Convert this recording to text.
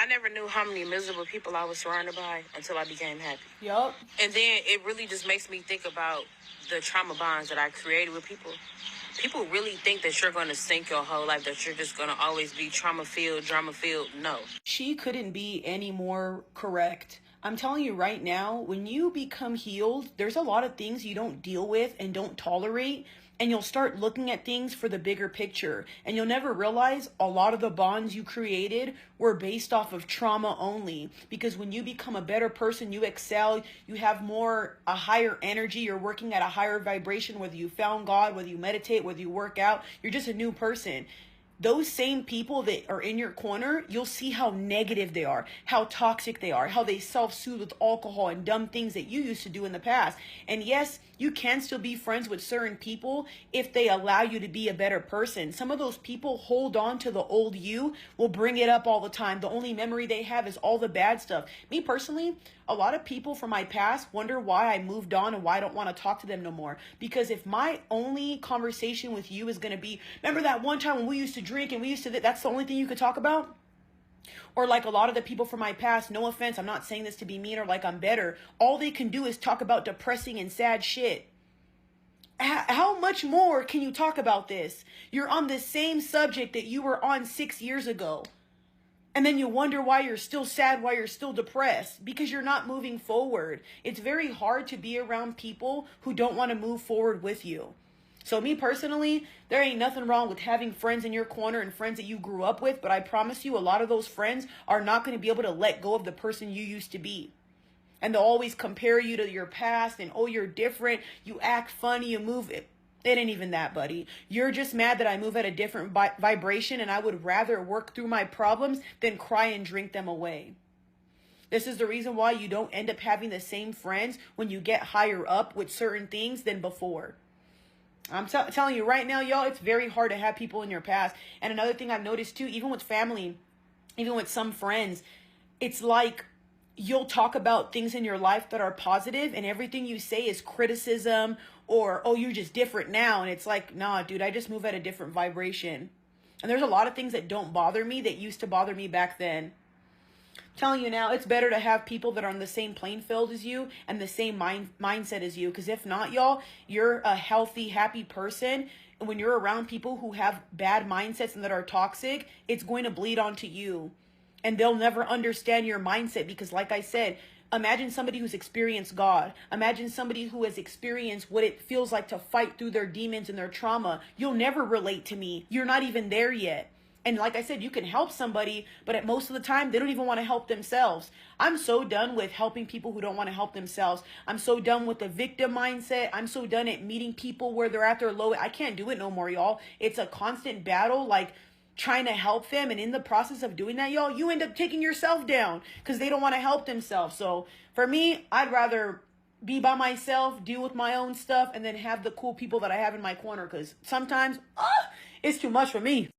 never knew how many miserable people I was surrounded by until I became happy. Yup. And then it really just makes me think about the trauma bonds that I created with people. People really think that you're going to sink your whole life, that you're just going to always be trauma-filled, drama-filled. No. She couldn't be any more correct. I'm telling you right now, when you become healed, there's a lot of things you don't deal with and don't tolerate, and you'll start looking at things for the bigger picture. And you'll never realize a lot of the bonds you created were based off of trauma only. Because when you become a better person, you excel, you have a higher energy, you're working at a higher vibration, whether you found God, whether you meditate, whether you work out, you're just a new person. Those same people that are in your corner, you'll see how negative they are, how toxic they are, how they self-soothe with alcohol and dumb things that you used to do in the past. And yes, you can still be friends with certain people if they allow you to be a better person. Some of those people hold on to the old you, will bring it up all the time. The only memory they have is all the bad stuff. Me personally, a lot of people from my past wonder why I moved on and why I don't want to talk to them no more. Because if my only conversation with you is going to be, remember that one time when we used to drink and we used to, that's the only thing you could talk about? Or like a lot of the people from my past, no offense, I'm not saying this to be mean or like I'm better. All they can do is talk about depressing and sad shit. How much more can you talk about this? You're on the same subject that you were on 6 years ago. And then you wonder why you're still sad, why you're still depressed, because you're not moving forward. It's very hard to be around people who don't want to move forward with you. So me personally, there ain't nothing wrong with having friends in your corner and friends that you grew up with, but I promise you a lot of those friends are not going to be able to let go of the person you used to be. And they'll always compare you to your past and, oh, you're different, you act funny, you move it. It ain't even that, buddy. You're just mad that I move at a different vibration, and I would rather work through my problems than cry and drink them away. This is the reason why you don't end up having the same friends when you get higher up with certain things than before. I'm telling you right now, y'all, it's very hard to have people in your past. And another thing I've noticed too, even with family, even with some friends, it's like you'll talk about things in your life that are positive and everything you say is criticism or, oh, you're just different now. And it's like, nah, dude, I just move at a different vibration. And there's a lot of things that don't bother me that used to bother me back then. I'm telling you now, it's better to have people that are on the same playing field as you and the same mindset as you. Because if not, y'all, you're a healthy, happy person. And when you're around people who have bad mindsets and that are toxic, it's going to bleed onto you. And they'll never understand your mindset because, like I said, imagine somebody who's experienced God. Imagine somebody who has experienced what it feels like to fight through their demons and their trauma. You'll never relate to me. You're not even there yet. And like I said, you can help somebody, but at most of the time, they don't even want to help themselves. I'm so done with helping people who don't want to help themselves. I'm so done with the victim mindset. I'm so done at meeting people where they're at their low. I can't do it no more, y'all. It's a constant battle, like trying to help them. And in the process of doing that, y'all, you end up taking yourself down because they don't want to help themselves. So for me, I'd rather be by myself, deal with my own stuff, and then have the cool people that I have in my corner because sometimes it's too much for me.